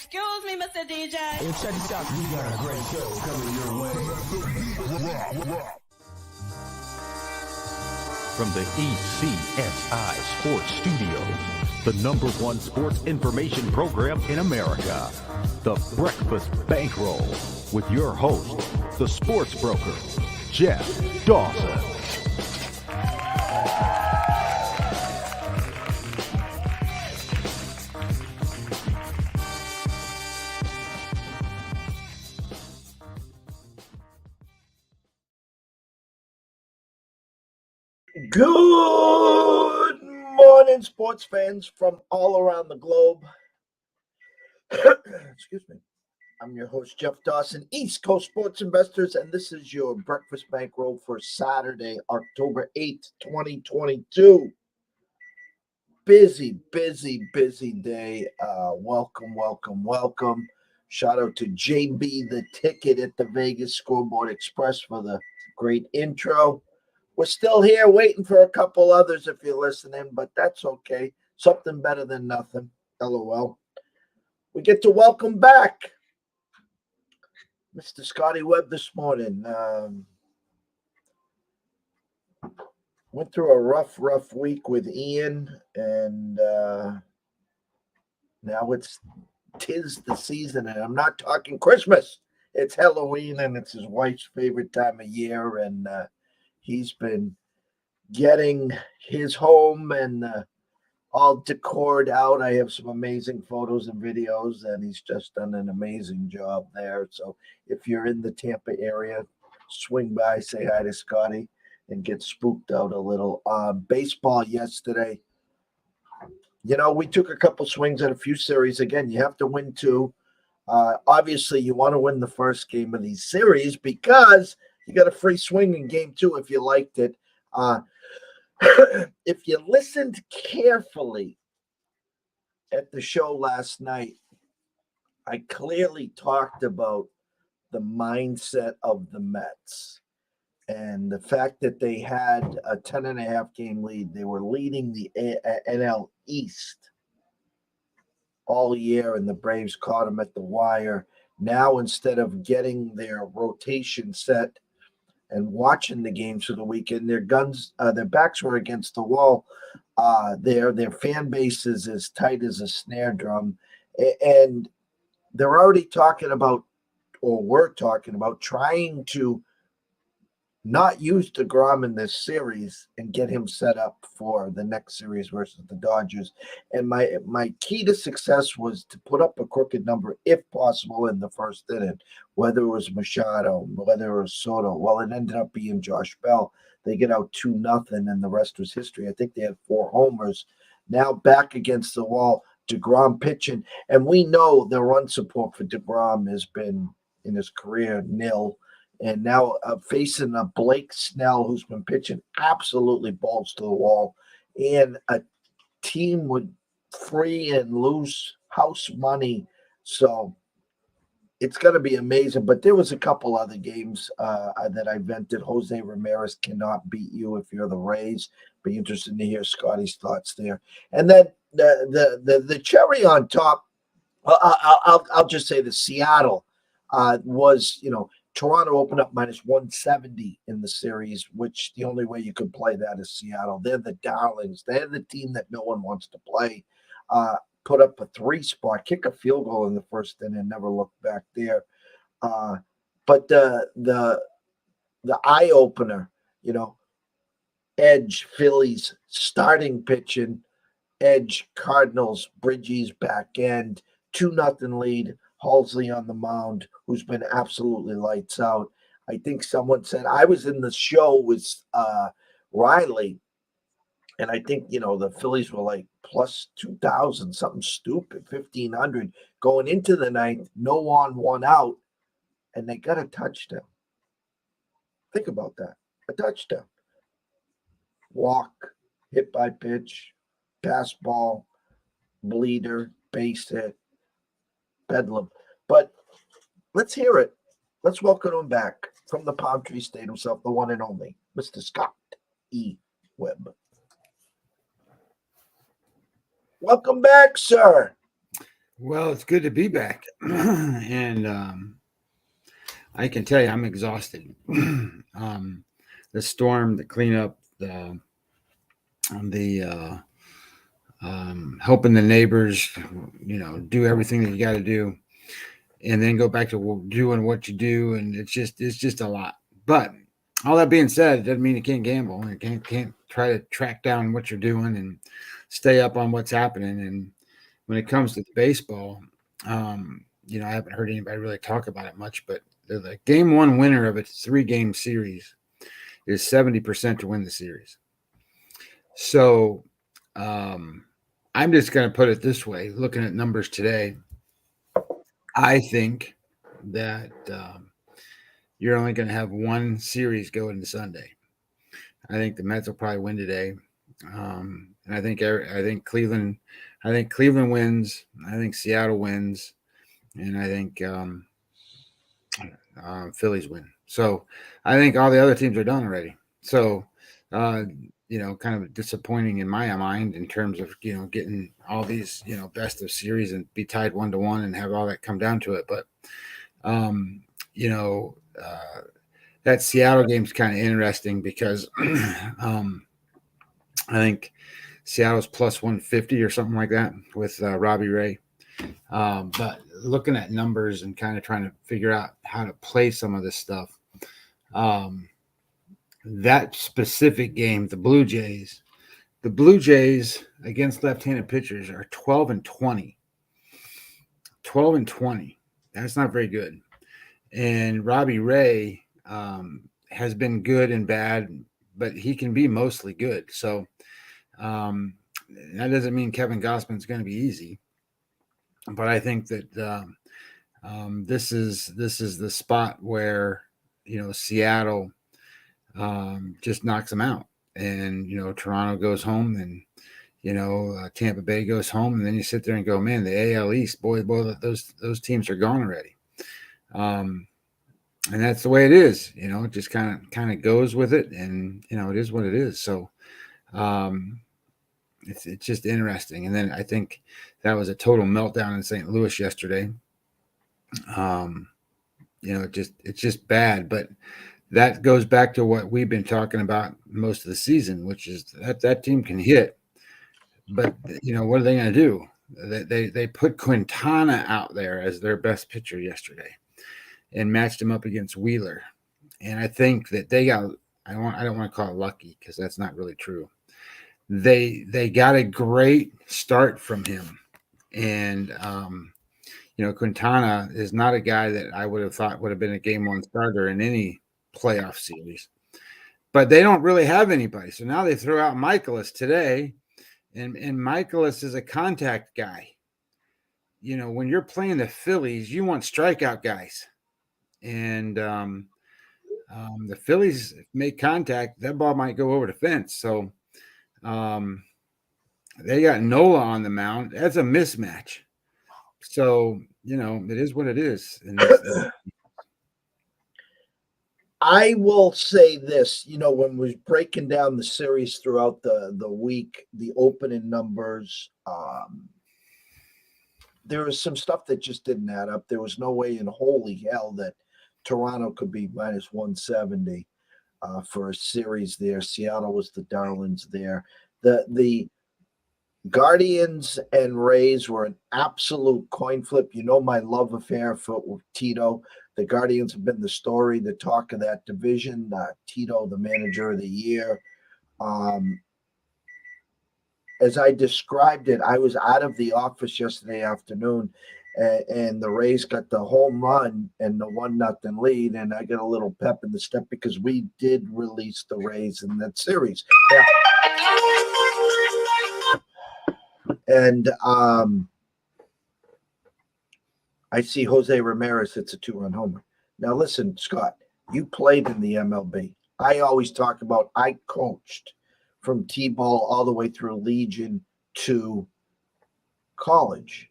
Excuse me, Mr. DJ. Hey, check this out. We got a great show coming your way. From the ECSI Sports Studios, the #1 sports information program in America, the Breakfast Bankroll, with your host, the sports broker, Jeff Dawson. Good morning, sports fans from all around the globe. Excuse me. I'm your host, Jeff Dawson, East Coast Sports Investors, and this is your Breakfast Bankroll for Saturday, October 8th, 2022. Busy day. Welcome. Shout out to JB, the ticket at the Vegas Scoreboard Express, for the great intro. We're still here waiting for a couple others if you're listening, but that's okay. Something better than nothing. LOL. We get to welcome back Mr. Scotty Webb this morning. Went through a rough week with Ian, and now tis the season, and I'm not talking Christmas. It's Halloween, and it's his wife's favorite time of year, and he's been getting his home and all decored out. I have some amazing photos and videos, and he's just done an amazing job there. So if you're in the Tampa area, swing by, say hi to Scotty, and get spooked out a little. Baseball yesterday, we took a couple swings at a few series. Again, you have to win two. Obviously, you want to win the first game of these series because you got a free swing in game two if you liked it. If you listened carefully at the show last night, I clearly talked about the mindset of the Mets and the fact that they had a 10.5 game lead. They were leading the NL East all year, and the Braves caught them at the wire. Now, instead of getting their rotation set and watching the games for the weekend, their backs were against the wall. Their fan base is as tight as a snare drum, and they're already talking about, or we're talking about, trying to not use DeGrom in this series and get him set up for the next series versus the Dodgers. And my key to success was to put up a crooked number, if possible, in the first inning, whether it was Machado, whether it was Soto. Well, it ended up being Josh Bell. They get out 2-0, and the rest was history. I think they had 4 homers. Now back against the wall, DeGrom pitching. And we know the run support for DeGrom has been, in his career, nil. And now facing a Blake Snell, who's been pitching absolutely balls to the wall, and a team with free and loose house money. So it's going to be amazing. But there was a couple other games that I vented. Jose Ramirez cannot beat you if you're the Rays. Be interested to hear Scotty's thoughts there. And then the cherry on top, I'll just say the Seattle was, Toronto opened up -170 in the series, which the only way you could play that is Seattle. They're the darlings. They're the team that no one wants to play. Put up a 3-spot, kick a field goal in the first inning, and never looked back there. But the eye opener, Edge Phillies starting pitching, Edge Cardinals Bridges back end, 2-0 lead. Halsey on the mound, who's been absolutely lights out. I think someone said, I was in the show with Riley, and I think, the Phillies were like plus 2,000, something stupid, 1,500 going into the ninth, no on, 1 out, and they got a touchdown. Think about that. A touchdown. Walk, hit by pitch, pass ball, bleeder, base hit. Bedlam. But let's hear it. Let's welcome him back from the Palm Tree State himself, the one and only, Mr. Scott E. Webb. Welcome back, sir. Well, it's good to be back. And I can tell you I'm exhausted. The storm, the cleanup, the helping the neighbors, do everything that you got to do, and then go back to doing what you do, and it's just a lot. But all that being said, it doesn't mean you can't gamble and can't try to track down what you're doing and stay up on what's happening. And when it comes to the baseball, I haven't heard anybody really talk about it much, but the game one winner of a 3-game series is 70% to win the series. So I'm just going to put it this way, looking at numbers today, I think that you're only going to have one series go into Sunday. I think the Mets will probably win today. And I think Cleveland wins. I think Seattle wins, and I think Phillies win. So I think all the other teams are done already. So kind of disappointing in my mind in terms of getting all these best of series and be tied 1-1 and have all that come down to it. But that Seattle game's kind of interesting because I think Seattle's plus 150 or something like that with Robbie Ray. But looking at numbers and kind of trying to figure out how to play some of this stuff, that specific game, the Blue Jays against left-handed pitchers are 12-20. 12-20. That's not very good. And Robbie Ray has been good and bad, but he can be mostly good. So that doesn't mean Kevin Gausman's going to be easy. But I think that this is the spot where Seattle just knocks them out, and Toronto goes home, and Tampa Bay goes home, and then you sit there and go, man, the AL East, boy, those teams are gone already. And that's the way it is. It just kind of goes with it, and it is what it is. So it's just interesting. And then I think that was a total meltdown in St. Louis yesterday. It's just bad, but that goes back to what we've been talking about most of the season, which is that team can hit, but what are they going to do? They put Quintana out there as their best pitcher yesterday and matched him up against Wheeler. And I think that they got, I don't want to call it lucky because that's not really true. They got a great start from him. And, Quintana is not a guy that I would have thought would have been a game one starter in any playoff series. But they don't really have anybody. So now they throw out Michaelis today. And Michaelis is a contact guy. When you're playing the Phillies, you want strikeout guys. And the Phillies make contact, that ball might go over the fence. So they got Nola on the mound. That's a mismatch. So, it is what it is. And I will say this, when we're breaking down the series throughout the week, the opening numbers, there was some stuff that just didn't add up. There was no way in holy hell that Toronto could be minus 170 for a series there. Seattle was the darlings there. The Guardians and Rays were an absolute coin flip. My love affair with Tito. The Guardians have been the story, the talk of that division. Tito, the manager of the year. As I described it, I was out of the office yesterday afternoon, and the Rays got the home run and the 1-0 lead, and I got a little pep in the step because we did release the Rays in that series. Now, and I see Jose Ramirez hits a 2-run homer. Now, listen, Scott, you played in the MLB. I always talk about I coached from T-ball all the way through Legion to college.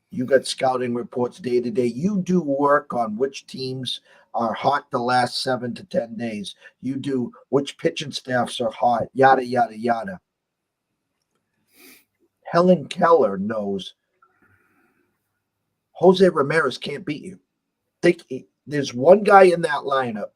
You got scouting reports day to day. You do work on which teams are hot the last 7 to 10 days. You do which pitching staffs are hot, yada, yada, yada. Helen Keller knows Jose Ramirez can't beat you. There's one guy in that lineup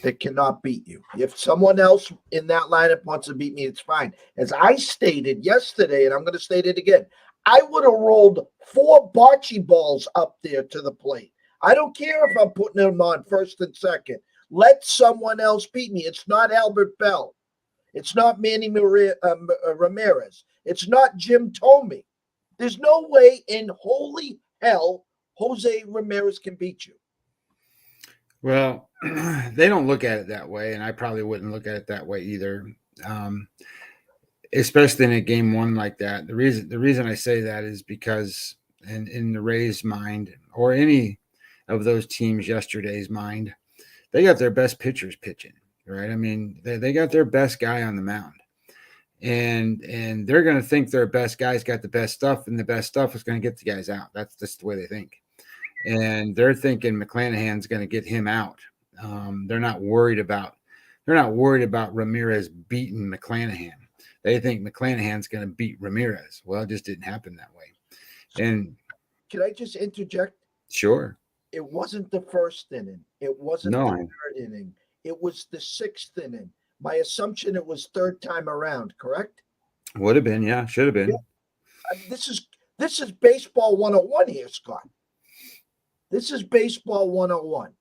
that cannot beat you. If someone else in that lineup wants to beat me, it's fine. As I stated yesterday, and I'm going to state it again, I would have rolled 4 bocce balls up there to the plate. I don't care if I'm putting them on first and second. Let someone else beat me. It's not Albert Bell. It's not Manny Ramirez. It's not Jim Thome. There's no way in holy hell Jose Ramirez can beat you. Well, they don't look at it that way, and I probably wouldn't look at it that way either. Especially in a game one like that. The reason I say that is because in the Rays' mind, or any of those teams yesterday's mind, they got their best pitchers pitching, right? I mean, they got their best guy on the mound. And they're going to think their best guy's got the best stuff, and the best stuff is going to get the guys out. That's just the way they think. And they're thinking McClanahan's going to get him out. They're not worried about Ramirez beating McClanahan. They think McClanahan's going to beat Ramirez. Well, it just didn't happen that way. And can I just interject? Sure. It wasn't the first inning. It wasn't No. the third inning. It was the 6th inning. My assumption it was third time around, correct? Would have been, yeah, should have been. Yeah. This is baseball 101 here, Scott. This is baseball 101.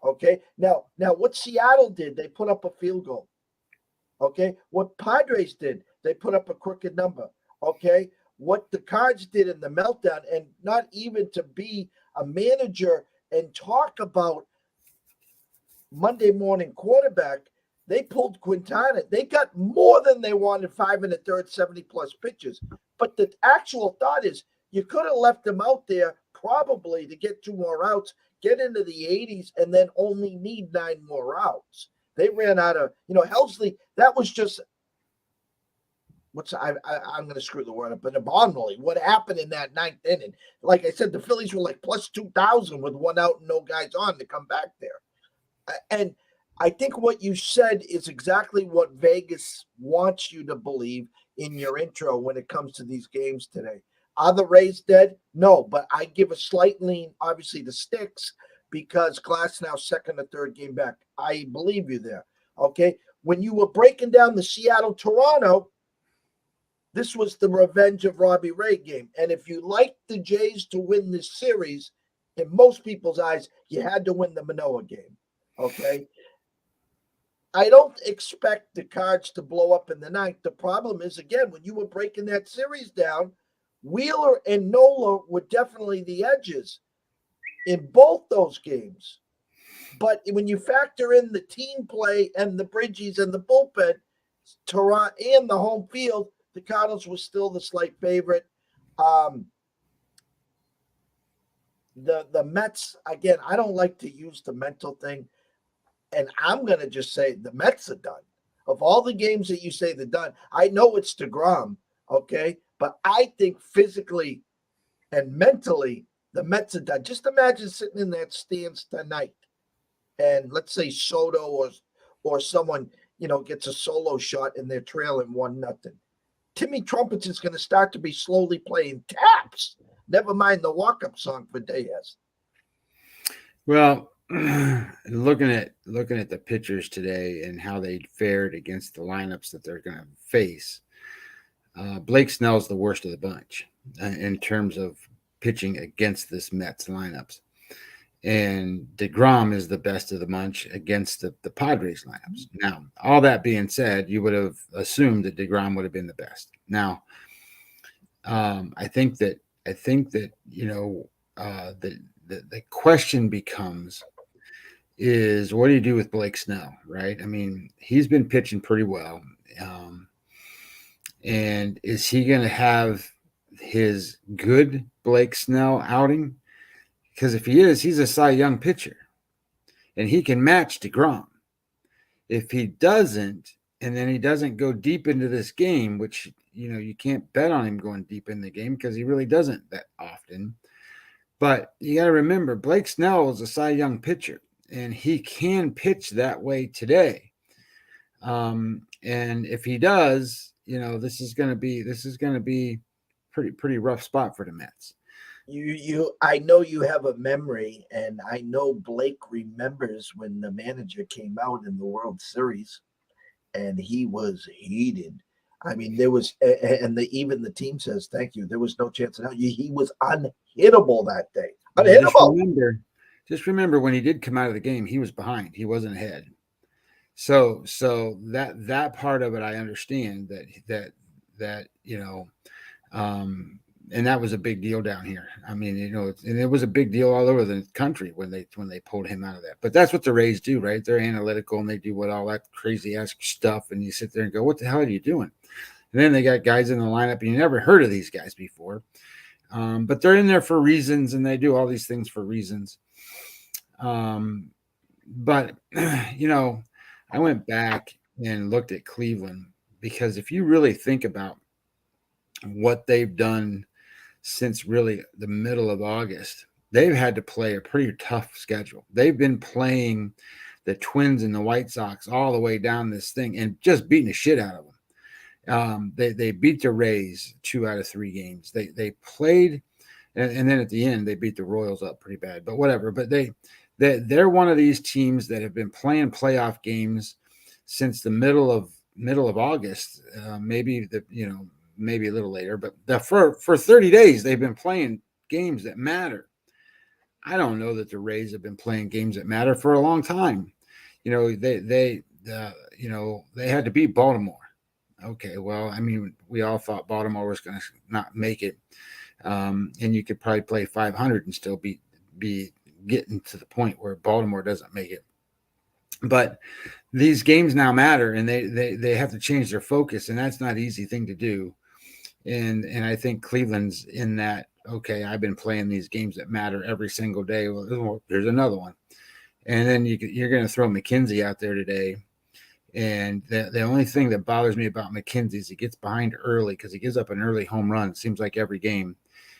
Okay. Now what Seattle did, they put up a field goal. Okay. What Padres did, they put up a crooked number. Okay. What the Cards did in the meltdown, and not even to be a manager and talk about Monday morning quarterback, they pulled Quintana. They got more than they wanted, 5 1/3, 70+ pitches. But the actual thought is you could have left him out there probably to get 2 more outs, get into the 80s, and then only need 9 more outs. They ran out of, Helsley, that was just, I'm going to screw the word up, but abominably what happened in that 9th inning. Like I said, the Phillies were like plus 2,000 with 1 out and no guys on to come back there. And I think what you said is exactly what Vegas wants you to believe in your intro when it comes to these games today. Are the Rays dead? No, but I give a slight lean, obviously, to Sticks because Glasnow's second or third game back. I believe you there. Okay. When you were breaking down the Seattle-Toronto, this was the revenge of Robbie Ray game. And if you like the Jays to win this series, in most people's eyes, you had to win the Manoah game. Okay. I don't expect the Cards to blow up in the 9th. The problem is, again, when you were breaking that series down, Wheeler and Nola were definitely the edges in both those games. But when you factor in the team play and the Bridges and the bullpen, Toronto and the home field, the Cardinals were still the slight favorite. The Mets, again, I don't like to use the mental thing. And I'm going to just say the Mets are done. Of all the games that you say they're done, I know it's DeGrom, okay? But I think physically and mentally, the Mets are done. Just imagine sitting in that stands tonight and let's say Soto or someone, gets a solo shot and they're trailing 1-0. Timmy Trumpets is going to start to be slowly playing taps. Never mind the walk-up song for Diaz. Well, looking at the pitchers today and how they fared against the lineups that they're going to face, Blake Snell's the worst of the bunch in terms of pitching against this Mets lineups. And DeGrom is the best of the bunch against the Padres lineups. Now, all that being said, you would have assumed that DeGrom would have been the best. Now, I think that the question becomes is what do you do with Blake Snell, right? I mean, he's been pitching pretty well. And is he going to have his good Blake Snell outing? Because if he is, he's a Cy Young pitcher, and he can match DeGrom. If he doesn't, and then he doesn't go deep into this game, which, you can't bet on him going deep in the game because he really doesn't that often. But you got to remember, Blake Snell is a Cy Young pitcher, and he can pitch that way today. And if he does, this is going to be pretty rough spot for the Mets. I know you have a memory, and I know Blake remembers when the manager came out in the World Series, and he was heated. I mean, there was, and even the team says thank you. There was no chance in hell. He was unhittable that day. Well, Unhittable. just remember when he did come out of the game, he was behind. He wasn't ahead. So that part of it, I understand that and that was a big deal down here. I mean, and it was a big deal all over the country when they pulled him out of that. But that's what the Rays do, right? They're analytical and they do all that crazy ass stuff, and you sit there and go, "What the hell are you doing?" And then they got guys in the lineup, and you never heard of these guys before, but they're in there for reasons, and they do all these things for reasons. But I went back and looked at Cleveland, because if you really think about what they've done since really the middle of August, they've had to play a pretty tough schedule. They've been playing the Twins and the White Sox all the way down this thing and just beating the shit out of them. They beat the Rays 2 out of 3 games. They played, and then at the end they beat the Royals up pretty bad. But whatever. But they're one of these teams that have been playing playoff games since the middle of August. Maybe a little later, but for 30 days they've been playing games that matter. I don't know that the Rays have been playing games that matter for a long time. They had to beat Baltimore. Okay, well, I mean, we all thought Baltimore was going to not make it, and you could probably play 500 and still be getting to the point where Baltimore doesn't make it. But these games now matter, and they have to change their focus, and that's not an easy thing to do. And I think Cleveland's in that. Okay, I've been playing these games that matter every single day. Well, there's another one, and then you're going to throw McKenzie out there today. And the only thing that bothers me about McKenzie is he gets behind early because he gives up an early home run. It seems like every game,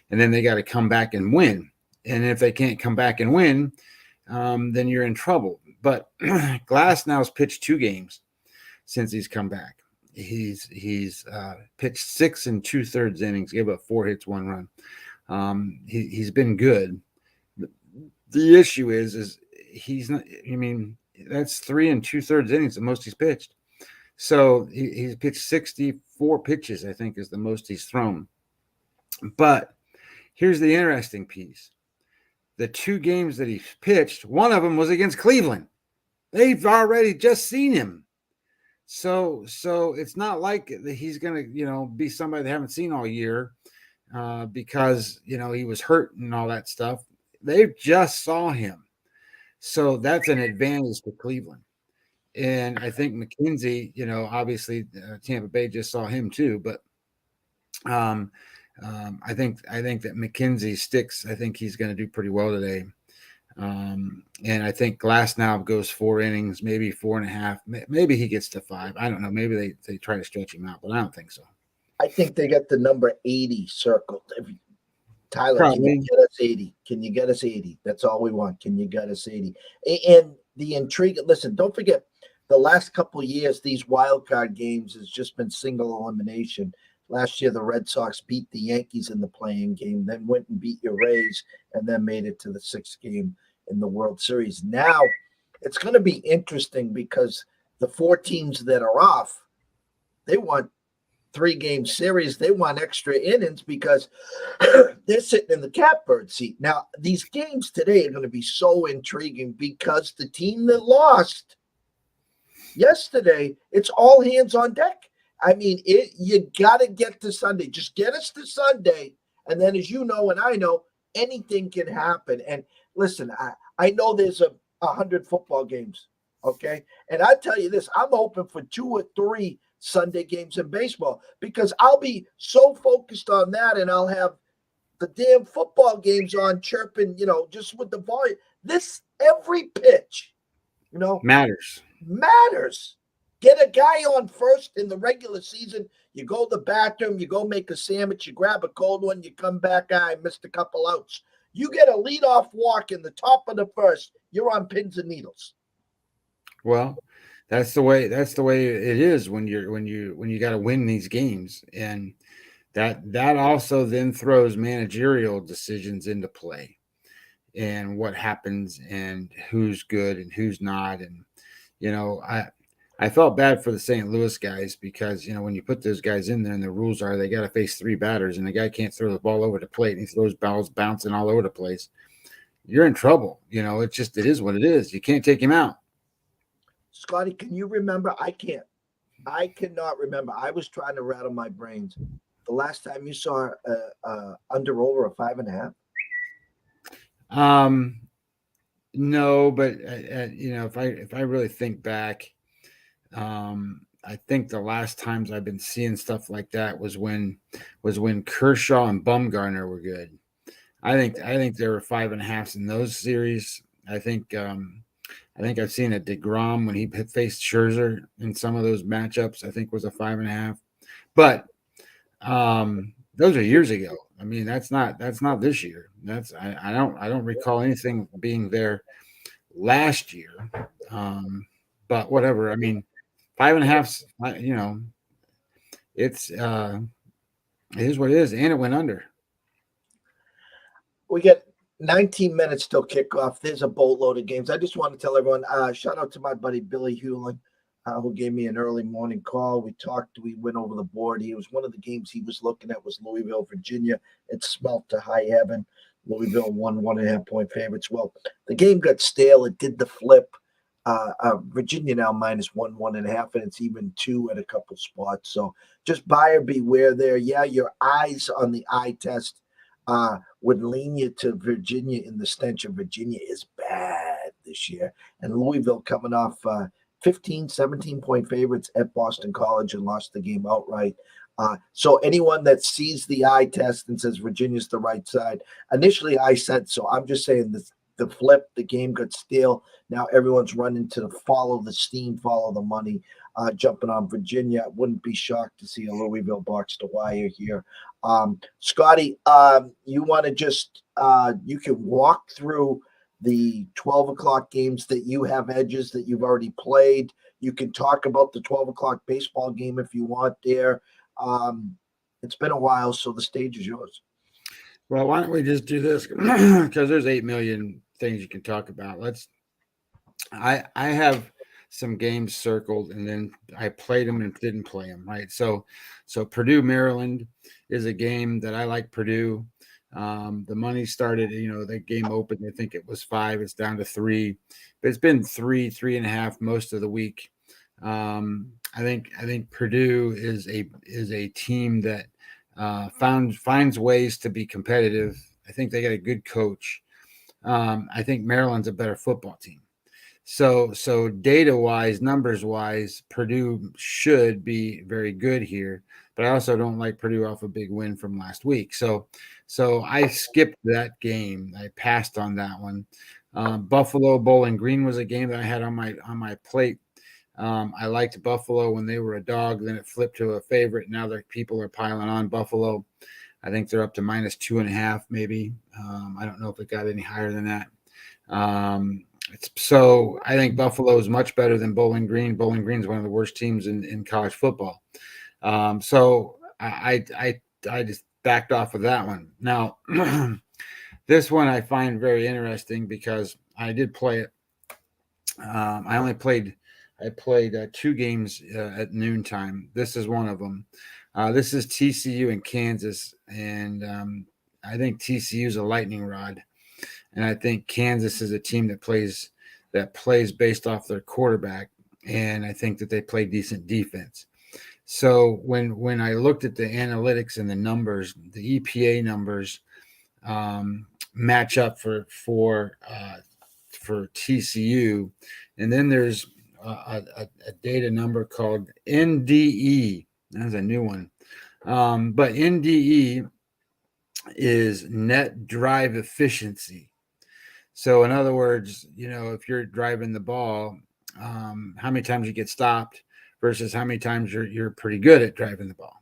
and then they got to come back and win. And if they can't come back and win, then you're in trouble. But Glasnow's pitched 2 games since he's come back. He's pitched 6 2/3 innings, gave up 4 hits, 1 run. He's been good. The issue is he's not. I mean, that's 3 2/3 innings, the most he's pitched. So he's pitched 64 pitches, I think, is the most he's thrown. But here's the interesting piece. The 2 games that he pitched, one of them was against Cleveland. They've already just seen him. So it's not like he's going to, be somebody they haven't seen all year because, he was hurt and all that stuff. They just saw him. So that's an advantage to Cleveland. And I think McKenzie, obviously Tampa Bay just saw him too, but I think that McKenzie sticks. I think he's going to do pretty well today. And I think Glasnow goes 4 innings, maybe 4.5. Maybe he gets to 5. I don't know. Maybe they try to stretch him out, but I don't think so. I think they got the number 80 circled. Tyler, Probably. Can you get us 80? Can you get us 80? That's all we want. Can you get us 80? And the intrigue, listen, don't forget, the last couple of years, these wild card games has just been single elimination. Last year, the Red Sox beat the Yankees in the playing game, then went and beat your Rays, and then made it to the 6th game in the World Series. Now, it's going to be interesting because the 4 teams that are off, they want 3-game series. They want extra innings because they're sitting in the catbird seat. Now, these games today are going to be so intriguing because the team that lost yesterday, it's all hands on deck. I mean, you got to get to Sunday. Just get us to Sunday. And then, as you know, and I know, anything can happen. And listen, I know there's 100 football games, okay? And I tell you this, I'm hoping for 2 or 3 Sunday games in baseball because I'll be so focused on that and I'll have the damn football games on chirping, just with the volume. Every pitch, Matters. Get a guy on first in the regular season. You go to the bathroom, you go make a sandwich, you grab a cold one, you come back. I missed a couple outs. You get a leadoff walk in the top of the first, you're on pins and needles. Well, that's the way it is when you got to win these games. And that also then throws managerial decisions into play, and what happens and who's good and who's not. And I felt bad for the St. Louis guys because when you put those guys in there and the rules are they got to face 3 batters and the guy can't throw the ball over the plate and he throws balls bouncing all over the place, you're in trouble. It is what it is. You can't take him out. Scotty, can you remember? I can't. I cannot remember. I was trying to rattle my brains. The last time you saw under over a 5.5. No, but if I really think back, I think the last times I've been seeing stuff like that was when Kershaw and Bumgarner were good. I think there were 5.5s in those series. I think I've seen a DeGrom when he faced Scherzer in some of those matchups. I think was a 5.5, but those are years ago. I mean, that's not this year. I don't recall anything being there last year. But whatever. I mean, 5.5. It's it is what it is, and it went under. We get 19 minutes till kickoff. There's a boatload of games. I just want to tell everyone, shout out to my buddy Billy Hewlin, who gave me an early morning call. We talked. We went over the board. He was one of the games he was looking at was Louisville, Virginia. It smelt to high heaven. Louisville won 1.5-point favorites. Well, the game got stale. It did the flip. Virginia now -1, 1.5, and it's even 2 at a couple spots. So just buyer beware there. Yeah, your eyes on the eye test would lean you to Virginia, in the stench of Virginia is bad this year. And Louisville coming off 15, 17-point favorites at Boston College and lost the game outright. So anyone that sees the eye test and says Virginia's the right side, initially I said so. I'm just saying the flip, the game got stale. Now everyone's running to follow the steam, follow the money, jumping on Virginia. I wouldn't be shocked to see a Louisville box to wire here. Scotty, you want to just you can walk through the 12 o'clock games that you have edges that you've already played. You can talk about the 12 o'clock baseball game if you want there. It's been a while, so the stage is yours. Well, why don't we just do this? Because there's 8 million things you can talk about. I have some games circled, and then I played them and didn't play them, right? So Purdue, Maryland is a game that I like Purdue. The money started, the game opened, I think it was 5. It's down to 3. But it's been 3.5 most of the week. I think Purdue is a team that finds ways to be competitive. I think they got a good coach. I think Maryland's a better football team. So data-wise, numbers-wise, Purdue should be very good here. But I also don't like Purdue off a big win from last week. So I skipped that game. I passed on that one. Buffalo, Bowling Green was a game that I had on my plate. I liked Buffalo when they were a dog. Then it flipped to a favorite. Now that people are piling on Buffalo. I think they're up to -2.5 maybe. I don't know if it got any higher than that. So I think Buffalo is much better than Bowling Green. Bowling Green is one of the worst teams in college football. So I just backed off of that one. Now, this one I find very interesting because I did play it. I played 2 games at noontime. This is one of them. This is TCU and Kansas, and I think TCU is a lightning rod, and I think Kansas is a team that plays based off their quarterback, and I think that they play decent defense. So when I looked at the analytics and the numbers, the EPA numbers match up for TCU, and then there's a data number called NDE. That's a new one. But NDE is net drive efficiency. So in other words, if you're driving the ball, how many times you get stopped versus how many times you're pretty good at driving the ball.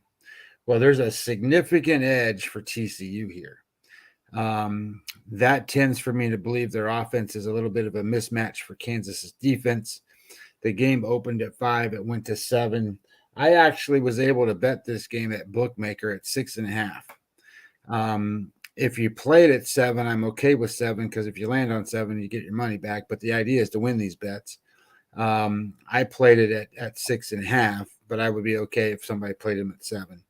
Well, there's a significant edge for TCU here. That tends for me to believe their offense is a little bit of a mismatch for Kansas's defense. The game opened at 5. It went to 7. I actually was able to bet this game at Bookmaker at 6.5. If you play it at 7, I'm okay with 7 because if you land on 7, you get your money back. But the idea is to win these bets. I played it at 6.5, but I would be okay if somebody played them at 7.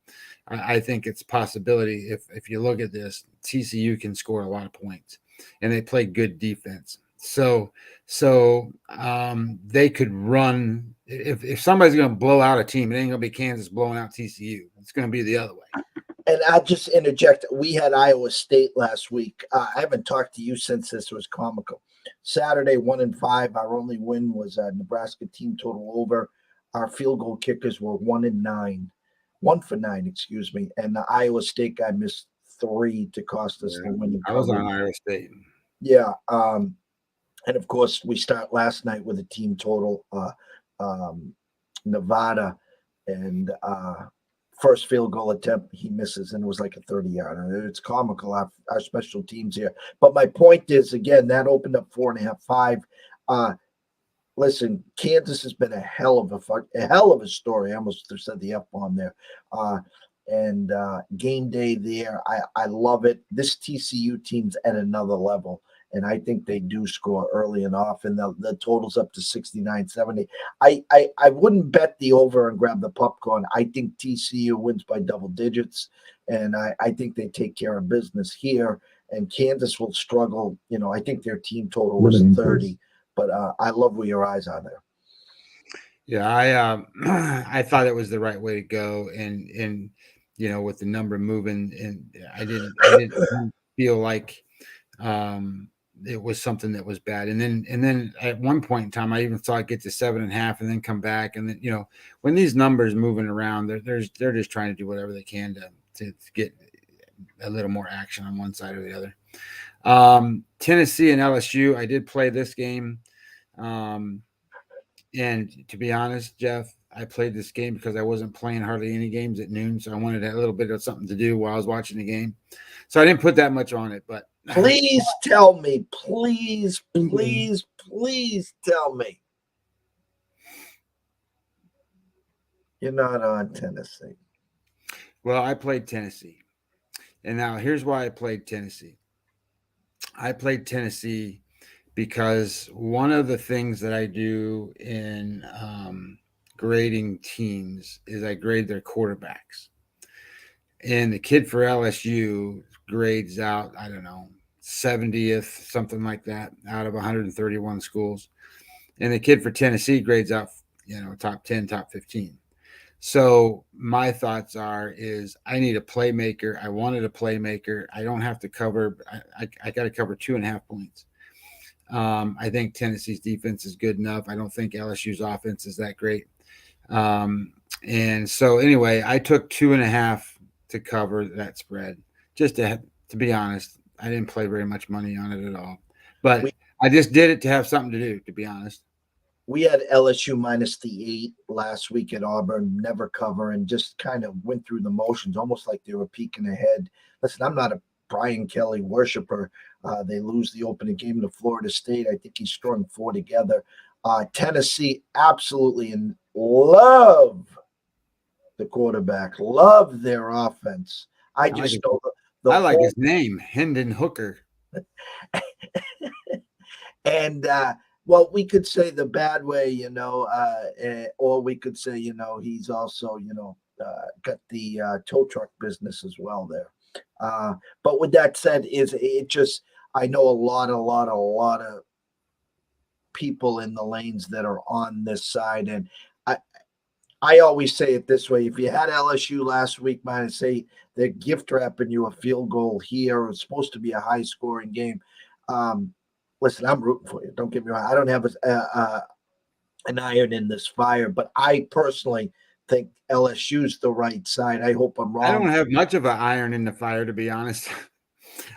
I think it's a possibility if you look at this, TCU can score a lot of points, and they play good defense. So they could run if somebody's going to blow out a team, it ain't going to be Kansas blowing out TCU. It's going to be the other way. And I'll just interject. We had Iowa State last week. I haven't talked to you since. This was comical. Saturday, 1-5. Our only win was Nebraska team total over. Our field goal kickers were 1-9. 1 for 9, excuse me. And the Iowa State guy missed 3 to cost us the winning I was coverage. on Iowa State. Yeah. And of course, we start last night with a team total. Nevada and first field goal attempt, he misses, and it was like a 30-yarder. It's comical, our special teams here. But my point is, again, that opened up 4.5, 5. Listen, Kansas has been a hell of a story. I almost said the F-bomb there. And game day there, I love it. This TCU team's at another level. And I think they do score early and often. The total's up to 69-70. I wouldn't bet the over and grab the popcorn. I think TCU wins by double digits, and I think they take care of business here. And Kansas will struggle. I think their team total was 30, but I love where your eyes are there. Yeah, I thought it was the right way to go, and with the number moving, and I didn't feel like it was something that was bad. And then at one point in time, I even saw it get to 7.5 and then come back. And then, when these numbers moving around, they're just trying to do whatever they can to get a little more action on one side or the other. Tennessee and LSU, I did play this game. And to be honest, Jeff, I played this game because I wasn't playing hardly any games at noon. So I wanted a little bit of something to do while I was watching the game. So I didn't put that much on it, but please tell me, please tell me you're not on Tennessee. Well, I played Tennessee. And now here's why I played Tennessee. I played Tennessee because one of the things that I do in grading teams is I grade their quarterbacks. And the kid for LSU grades out, 70th, something like that, out of 131 schools. And the kid for Tennessee grades out, top 10, top 15. So my thoughts is I need a playmaker. I wanted a playmaker. I don't have to cover. I got to cover 2.5 points. I think Tennessee's defense is good enough. I don't think LSU's offense is that great. And so anyway, I took 2.5 to cover that spread. Just to be honest, I didn't play very much money on it at all. But I just did it to have something to do, to be honest. We had LSU minus the 8 last week at Auburn, never cover, and just kind of went through the motions, almost like they were peeking ahead. Listen, I'm not a Brian Kelly worshiper. They lose the opening game to Florida State. I think he's strung 4 together. Tennessee, absolutely, and love the quarterback, love their offense. I just know I like his name, Hendon Hooker. And well, we could say the bad way, or we could say, he's also, got the tow truck business as well there. But with that said, I know a lot of people in the lanes that are on this side. And I always say it this way. If you had LSU last week, minus 8, they're gift wrapping you a field goal here. It's supposed to be a high scoring game. Listen, I'm rooting for you. Don't get me wrong. I don't have an iron in this fire, but I personally think LSU's the right side. I hope I'm wrong. I don't have much of an iron in the fire, to be honest.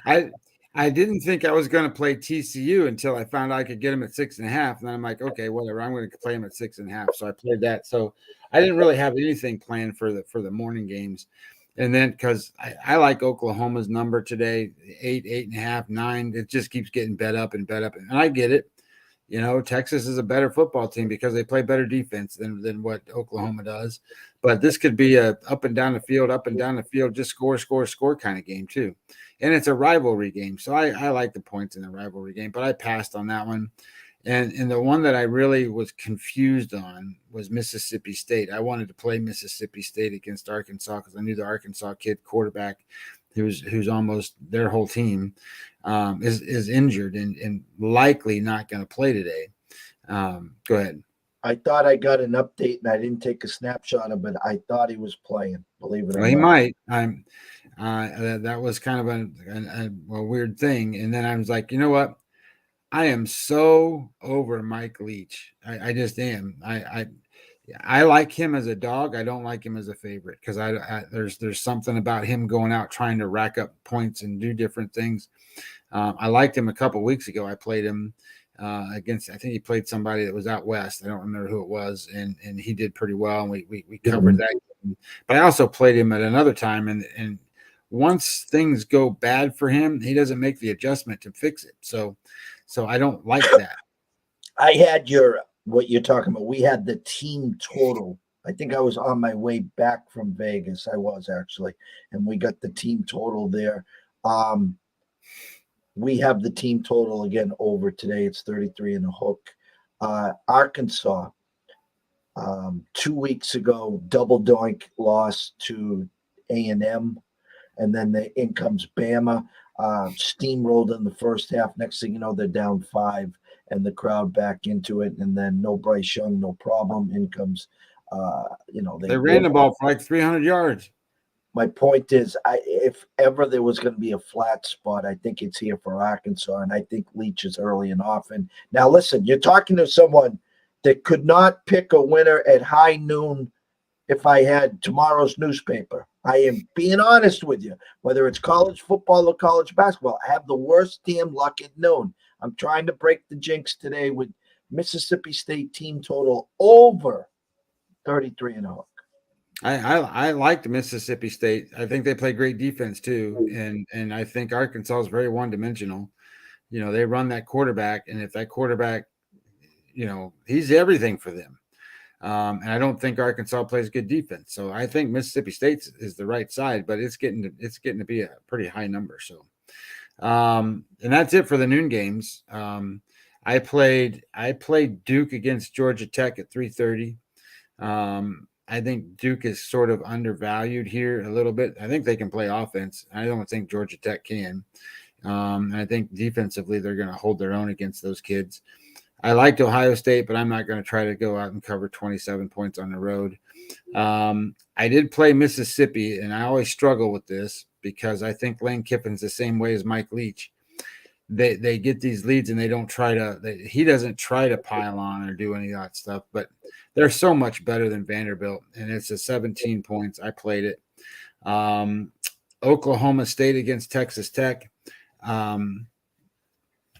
I didn't think I was going to play TCU until I found out I could get them at 6.5. And then I'm like, okay, whatever. I'm going to play them at 6.5. So I played that. So I didn't really have anything planned for the morning games. And then because I like Oklahoma's number today, 8, 8.5, 9. It just keeps getting bet up. And I get it. Texas is a better football team because they play better defense than what Oklahoma does. But this could be a up and down the field, just score kind of game too. And it's a rivalry game. So I like the points in the rivalry game, but I passed on that one. And the one that I really was confused on was Mississippi State. I wanted to play Mississippi State against Arkansas because I knew the Arkansas kid quarterback, who's almost their whole team, is injured and likely not going to play today. Go ahead. I thought I got an update, and I didn't take a snapshot of it. I thought he was playing. Believe it or Well, he not. might. That was kind of a weird thing. And then I was like, you know what? I am so over Mike Leach. I just am. I like him as a dog. I don't like him as a favorite because there's something about him going out trying to rack up points and do different things. I liked him a couple weeks ago. I played him against. I think he played somebody that was out west. I don't remember who it was, and he did pretty well. And we covered that. But I also played him at another time, and once things go bad for him, he doesn't make the adjustment to fix it. So I don't like that. I had what you're talking about. We had the team total. I think I was on my way back from Vegas. I was actually, and we got the team total there. We have the team total again over today. It's 33 and a hook. Arkansas, 2 weeks ago, double doink loss to A&M, and then in comes Bama. Steamrolled in the first half. Next thing you know, they're down 5, and the crowd back into it. And then no Bryce Young, no problem. In comes, they ran the ball for like 300 yards. My point is, if ever there was going to be a flat spot, I think it's here for Arkansas, and I think Leach is early and often. Now, listen, you're talking to someone that could not pick a winner at high noon if I had tomorrow's newspaper. I am being honest with you, whether it's college football or college basketball. I have the worst damn luck at noon. I'm trying to break the jinx today with Mississippi State team total over 33 and a half. I like the Mississippi State. I think they play great defense too, and I think Arkansas is very one-dimensional. They run that quarterback, and if that quarterback, he's everything for them. And I don't think Arkansas plays good defense. So I think Mississippi State is the right side, but it's getting to be a pretty high number. So, and that's it for the noon games. I played Duke against Georgia Tech at 3:30. I think Duke is sort of undervalued here a little bit. I think they can play offense. I don't think Georgia Tech can. And I think defensively they're going to hold their own against those kids. I liked Ohio State, but I'm not going to try to go out and cover 27 points on the road. I did play Mississippi, and I always struggle with this because I think Lane Kiffin's the same way as Mike Leach. They get these leads and they don't he doesn't try to pile on or do any of that stuff, but they're so much better than Vanderbilt, and it's a 17 points. I played it. Oklahoma State against Texas Tech.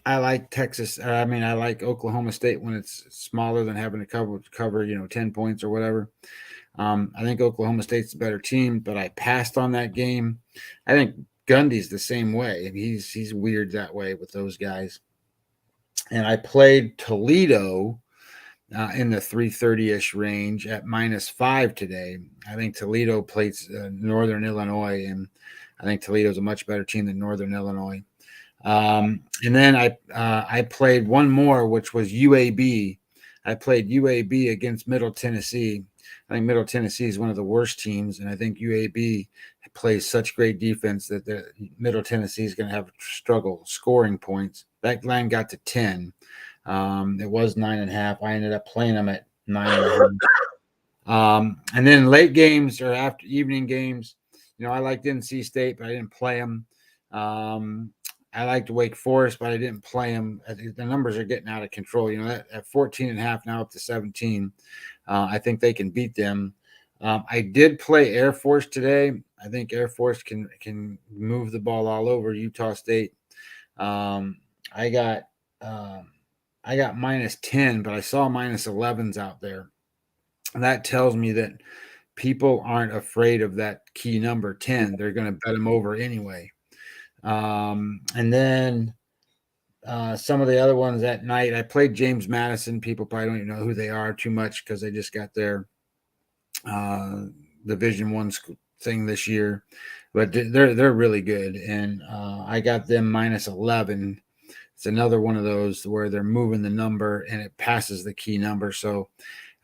I like Texas. I like Oklahoma State when it's smaller than having to cover 10 points or whatever. I think Oklahoma State's a better team, but I passed on that game. I think Gundy's the same way. He's weird that way with those guys. And I played Toledo in the 330-ish range at -5 today. I think Toledo plays Northern Illinois, and I think Toledo's a much better team than Northern Illinois. And then I played one more, which was UAB. I played UAB against Middle Tennessee. I think Middle Tennessee is one of the worst teams, and I think UAB plays such great defense that the Middle Tennessee is going to have struggle scoring points. That line got to 10. It was 9.5. I ended up playing them at 9.5. And then late games or after evening games, I liked NC State, but I didn't play them. I liked Wake Forest, but I didn't play them. The numbers are getting out of control. At 14.5 now up to 17. I think they can beat them. I did play Air Force today. I think Air Force can move the ball all over Utah State. I got -10, but I saw -11s out there. And that tells me that people aren't afraid of that key number 10. They're going to bet them over anyway. And then some of the other ones at night. I played James Madison. People probably don't even know who they are too much because they just got their Division One thing this year, but they're really good. And I got them -11. It's another one of those where they're moving the number and it passes the key number. So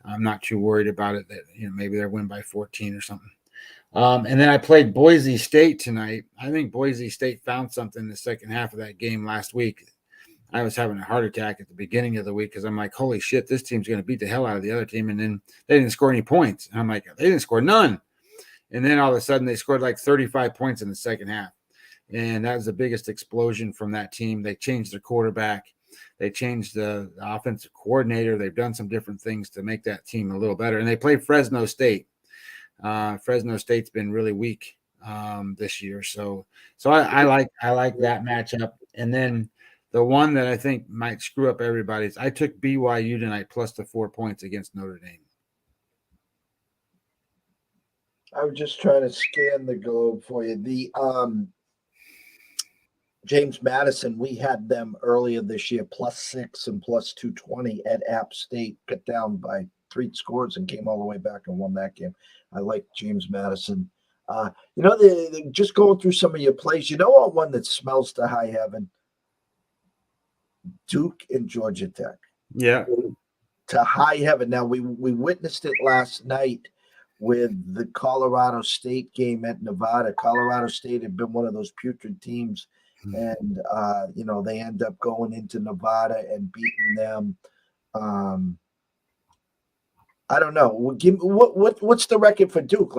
I'm not too worried about it that maybe they're win by 14 or something. And then I played Boise State tonight. I think Boise State found something in the second half of that game last week. I was having a heart attack at the beginning of the week because I'm like, holy shit, this team's going to beat the hell out of the other team. And then they didn't score any points. And I'm like, they didn't score none. And then all of a sudden they scored like 35 points in the second half. And that was the biggest explosion from that team. They changed their quarterback. They changed the offensive coordinator. They've done some different things to make that team a little better. And they played Fresno State. Fresno State's been really weak this year. So I like that matchup. And then the one that I think might screw up everybody's, I took BYU tonight plus the 4 points against Notre Dame. I was just trying to scan the globe for you. The James Madison, we had them earlier this year, +6 and +220 at App State, got down by 3 scores and came all the way back and won that game. I like James Madison. Just going through some of your plays, one that smells to high heaven? Duke and Georgia Tech. Yeah. To high heaven. Now, we witnessed it last night with the Colorado State game at Nevada. Colorado State had been one of those putrid teams, and they end up going into Nevada and beating them. I don't know. What's the record for Duke?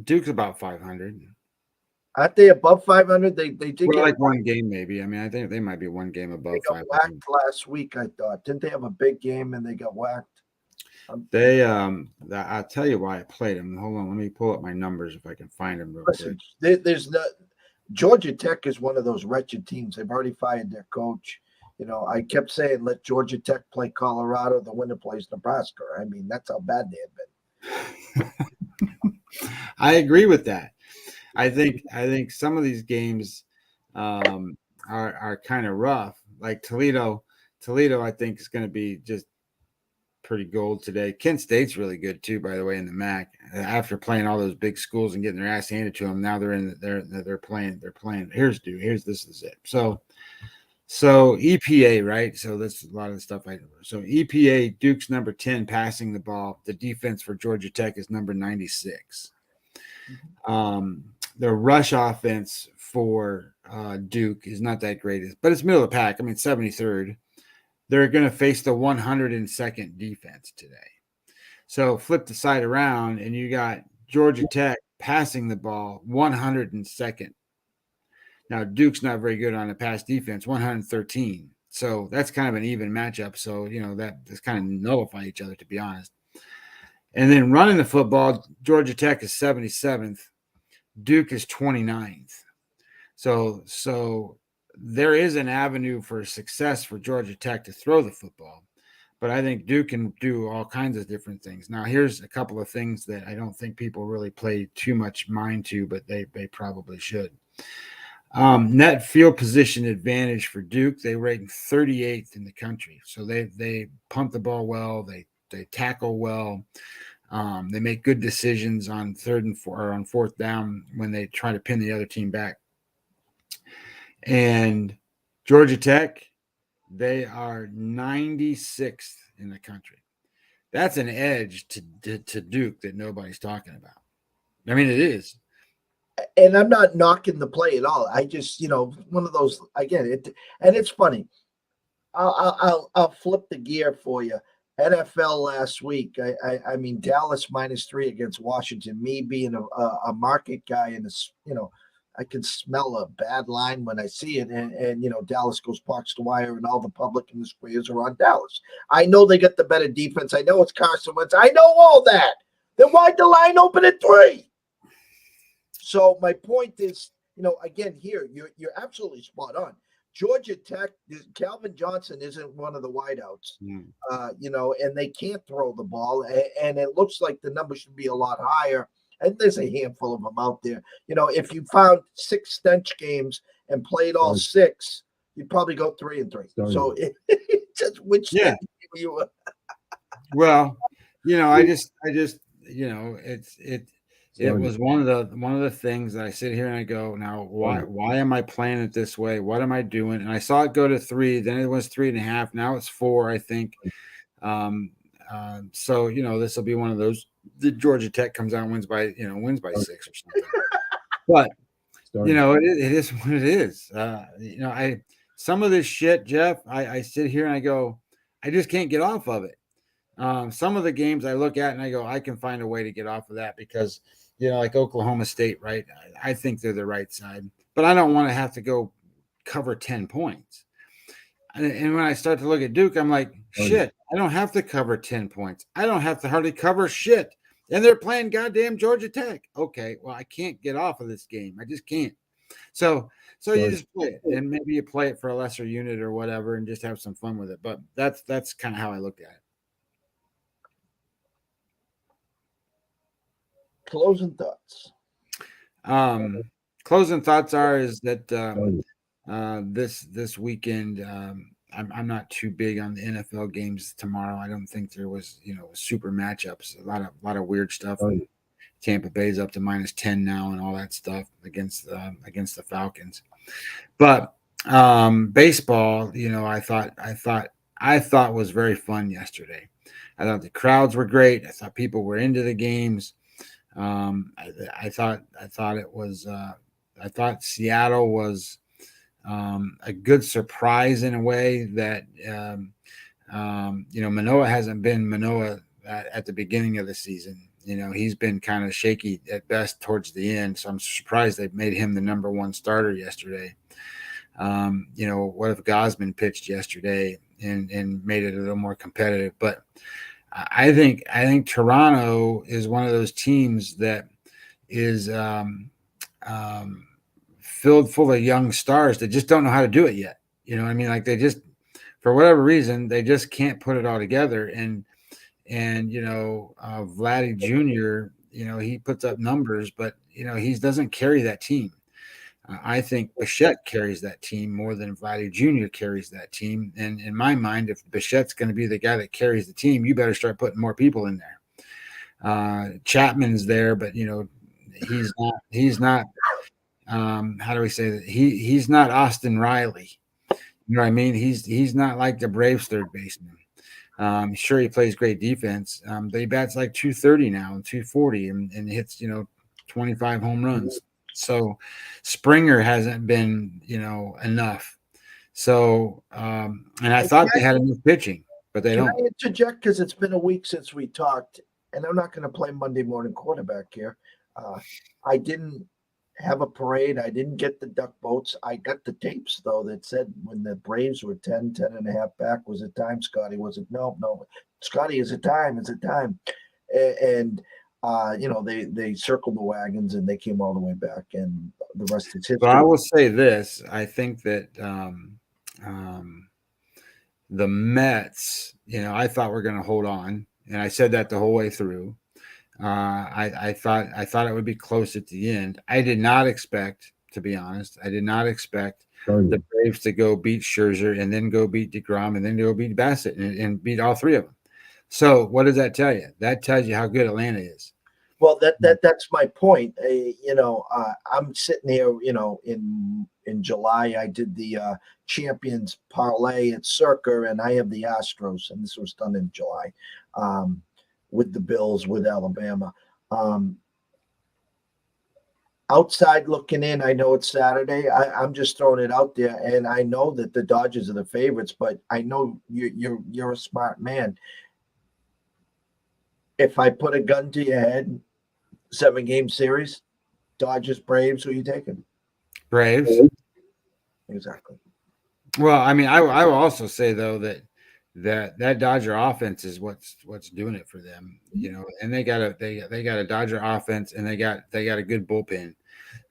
Duke's about 500. Aren't they above 500? They did get like one game, maybe. I mean, I think they might be one game above 500. Whacked last week, I thought. Didn't they have a big game and they got whacked? I'll tell you why I played them. Hold on, let me pull up my numbers if I can find them real quick. There's Georgia Tech is one of those wretched teams. They've already fired their coach. I kept saying let Georgia Tech play Colorado, the winner plays Nebraska. I mean, that's how bad they had been. I agree with that. I think some of these games are kind of rough. Like Toledo, I think is going to be just pretty gold today. Kent State's really good too, by the way, in the MAC. After playing all those big schools and getting their ass handed to them, now they're playing. Here's Duke. This is it. So EPA, right? So that's a lot of the stuff So EPA, Duke's number 10 passing the ball. The defense for Georgia Tech is number 96. The rush offense for Duke is not that great, but it's middle of the pack. I mean, 73rd. They're going to face the 102nd defense today. So flip the side around, and you got Georgia Tech passing the ball 102nd. Now, Duke's not very good on the pass defense, 113. So that's kind of an even matchup. So, that's kind of nullify each other, to be honest. And then running the football, Georgia Tech is 77th. Duke is 29th. So there is an avenue for success for Georgia Tech to throw the football. But I think Duke can do all kinds of different things. Now, here's a couple of things that I don't think people really play too much mind to, but they probably should. Net field position advantage for Duke, they rate 38th in the country. So they pump the ball well, they tackle well, they make good decisions on on fourth down when they try to pin the other team back. And Georgia Tech, they are 96th in the country. That's an edge to Duke that nobody's talking about. I mean, it is. And I'm not knocking the play at all. I just, one of those, again, and it's funny. I'll flip the gear for you. NFL last week. I mean, Dallas -3 against Washington. Me being a market guy and I can smell a bad line when I see it. And Dallas goes parks the wire and all the public in the squares are on Dallas. I know they got the better defense. I know it's Carson Wentz. I know all that. Then why'd the line open at 3? So my point is, again, here, you're absolutely spot on. Georgia Tech, Calvin Johnson isn't one of the wideouts, and they can't throw the ball. And it looks like the number should be a lot higher. And there's a handful of them out there. If you found 6 stench games and played all 6, you'd probably go 3-3. So just which Yeah. you were. Well, I just, it was one of the things that I sit here and I go, now, why am I playing it this way? What am I doing? And I saw it go to 3, then it was 3.5. Now it's 4, I think. So, this will be one of those, the Georgia Tech comes out and wins by 6 or something. But, it is what it is. Some of this shit, Jeff, I sit here and I go, I just can't get off of it. Some of the games I look at and I go, I can find a way to get off of that because, like Oklahoma State, right? I think they're the right side, but I don't want to have to go cover 10 points. And when I start to look at Duke, I'm like, shit, I don't have to cover 10 points. I don't have to hardly cover shit. And they're playing goddamn Georgia Tech. Okay, well, I can't get off of this game. I just can't. So you just play it, and maybe you play it for a lesser unit or whatever and just have some fun with it. But that's kind of how I looked at it. Closing thoughts. Closing thoughts is that this weekend, I'm not too big on the NFL games tomorrow. I don't think there was super matchups. A lot of weird stuff. Tampa Bay's up to -10 now and all that stuff against the Falcons. But baseball, I thought was very fun yesterday. I thought the crowds were great. I thought people were into the games. I thought Seattle was a good surprise in a way that Manoah hasn't been Manoah at the beginning of the season. He's been kind of shaky at best towards the end. So I'm surprised they made him the number 1 starter yesterday. What if Gosman pitched yesterday and made it a little more competitive? But I think Toronto is one of those teams that is filled full of young stars that just don't know how to do it yet. Like they just, for whatever reason, they just can't put it all together. And Vladdy Jr., he puts up numbers, but he doesn't carry that team. I think Bichette carries that team more than Vladdy Jr. carries that team. And in my mind, if Bichette's going to be the guy that carries the team, you better start putting more people in there. Chapman's there, but he's not. How do we say that? He's not Austin Riley. You know what I mean? He's not like the Braves third baseman. Sure, he plays great defense. But he bats like 230 now and 240 and hits 25 home runs. So Springer hasn't been enough. So and I thought they had enough pitching, but they don't. Can I interject because it's been a week since we talked, and I'm not going to play Monday morning quarterback here. I didn't have a parade. I didn't get the duck boats. I got the tapes, though, that said when the Braves were 10 and a half back, was it time, Scotty? Was it? No. Scotty, is it time? Is it time? And they circled the wagons and they came all the way back, and the rest is history. But I will say this. I think that the Mets, I thought were going to hold on, and I said that the whole way through. I thought it would be close at the end. I did not expect, to be honest, the Braves to go beat Scherzer and then go beat DeGrom and then go beat Bassett and beat all 3 of them. So what does that tell you? That tells you how good Atlanta is. Well, that's my point. I'm sitting here, in July, I did the Champions Parlay at Circa, and I have the Astros, and this was done in July. With the Bills, with Alabama. Outside looking in, I know it's Saturday. I'm just throwing it out there, and I know that the Dodgers are the favorites, but I know you're a smart man. If I put a gun to your head, 7-game series, Dodgers, Braves, who are you taking? Braves. Exactly. Well, I mean, I will also say though that Dodger offense is what's doing it for them, and they got a Dodger offense, and they got a good bullpen.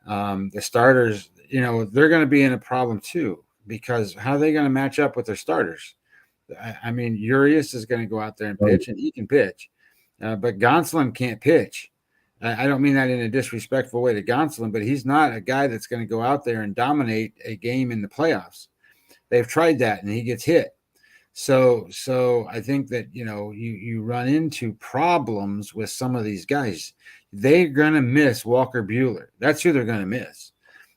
The starters, they're going to be in a problem too, because how are they going to match up with their starters? I mean, Urias is going to go out there and pitch, and he can pitch, but Gonsolin can't pitch. I don't mean that in a disrespectful way to Gonsolin, but he's not a guy that's going to go out there and dominate a game in the playoffs. They've tried that, and he gets hit. So I think that, you run into problems with some of these guys. They're going to miss Walker Buehler. That's who they're going to miss.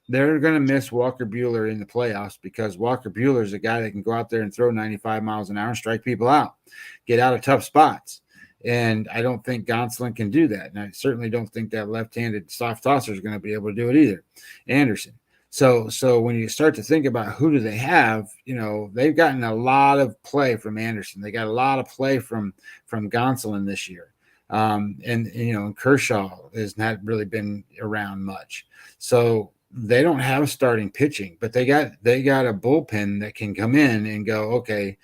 They're going to miss Walker Buehler in the playoffs because Walker Buehler is a guy that can go out there and throw 95 miles an hour and strike people out, get out of tough spots. And I don't think Gonsolin can do that. And I certainly don't think that left-handed soft tosser is going to be able to do it either, Anderson. So when you start to think about who do they have, they've gotten a lot of play from Anderson. They got a lot of play from Gonsolin this year. And Kershaw has not really been around much. So they don't have starting pitching, but they got a bullpen that can come in and go, okay,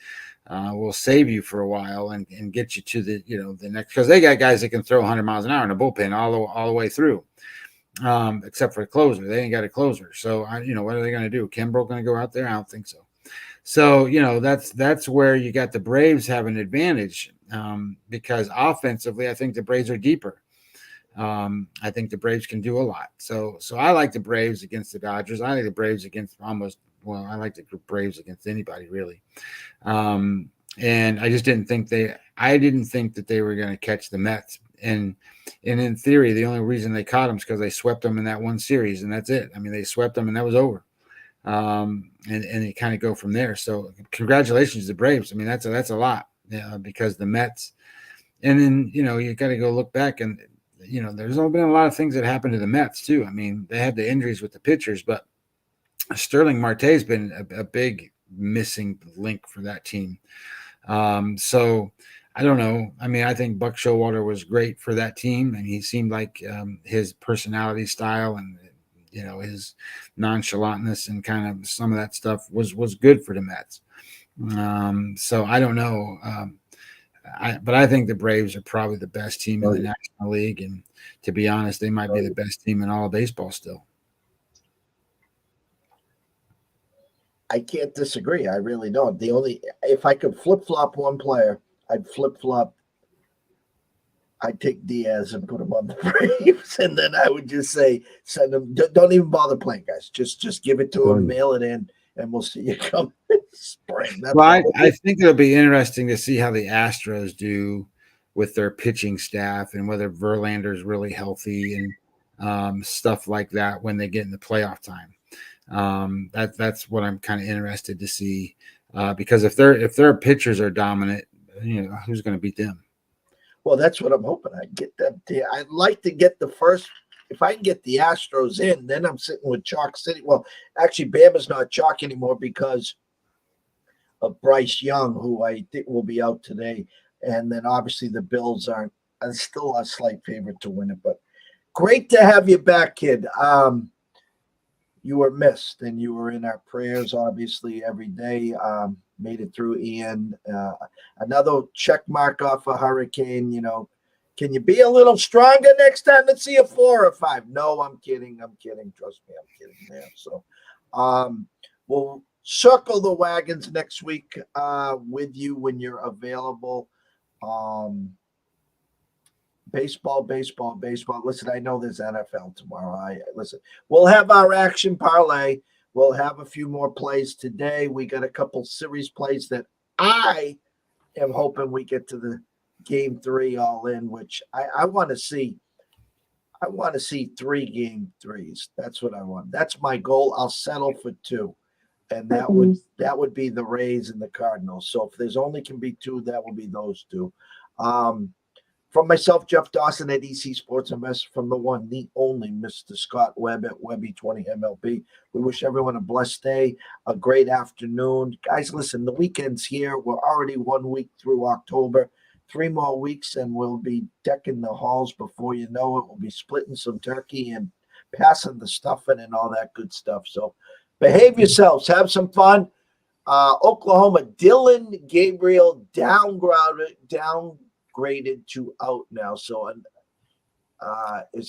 we'll save you for a while and get you to the next, because they got guys that can throw 100 miles an hour in a bullpen all the way through. Except for a closer. They ain't got a closer. So what are they going to do? Kimbrel going to go out there? I don't think so. So, that's where you got the Braves have an advantage, because offensively, I think the Braves are deeper. I think the Braves can do a lot. So I like the Braves against the Dodgers. I like the Braves against I like the Braves against anybody really. And I just didn't think that they were going to catch the Mets. And in theory, the only reason they caught them is because they swept them in that one series, and that's it. I mean, they swept them, and that was over. And they kind of go from there. So congratulations to the Braves. I mean, that's a lot, because the Mets. And then you got to go look back, and there's been a lot of things that happened to the Mets too. I mean, they had the injuries with the pitchers, but Sterling Marte's been a big missing link for that team. So I don't know. I mean, I think Buck Showalter was great for that team, and he seemed like his personality style and his nonchalantness and kind of some of that stuff was good for the Mets. So I don't know. But I think the Braves are probably the best team in the National League, and to be honest, they might be the best team in all of baseball still. I can't disagree. I really don't. If I could flip-flop one player, I'd flip-flop. I'd take Diaz and put him on the Braves, and then I would just say, send him. Don't even bother playing, guys. Just give it to him, mail it in, and we'll see you come spring. Well, I think it'll be interesting to see how the Astros do with their pitching staff and whether Verlander's really healthy and stuff like that when they get in the playoff time. That's what I'm kind of interested to see, because if their pitchers are dominant, who's going to beat them? Well, that's what I'm hoping. I get them. I'd like to get the first. If I can get the Astros in, then I'm sitting with Chalk City. Well, actually, Bama's not chalk anymore because of Bryce Young, who I think will be out today. And then obviously the Bills are still a slight favorite to win it. But great to have you back, kid. You were missed, and you were in our prayers, obviously, every day. Made it through Ian. Another check mark off a hurricane. Can you be a little stronger next time? Let's see a 4 or 5. No, I'm kidding. Trust me, I'm kidding there. So we'll circle the wagons next week with you when you're available. Baseball. Listen, I know there's NFL tomorrow. We'll have our action parlay. We'll have a few more plays today. We got a couple series plays that I am hoping we get to the game 3 all in, which I want to see. I want to see 3 game 3s. That's what I want. That's my goal. I'll settle for 2. And that would be the Rays and the Cardinals. So if there's only can be 2, that will be those 2. From myself, Jeff Dawson at EC Sports Invest, from the one, the only Mr. Scott Webb at Webby20 MLB. We wish everyone a blessed day, a great afternoon. Guys, listen, the weekend's here. We're already 1 week through October. 3 more weeks, and we'll be decking the halls before you know it. We'll be splitting some turkey and passing the stuffing and all that good stuff. So behave yourselves. Have some fun. Oklahoma, Dylan Gabriel downgraded to out now. So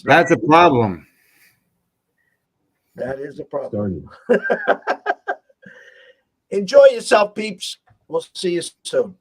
that's a problem. That is a problem. Enjoy yourself, peeps. We'll see you soon.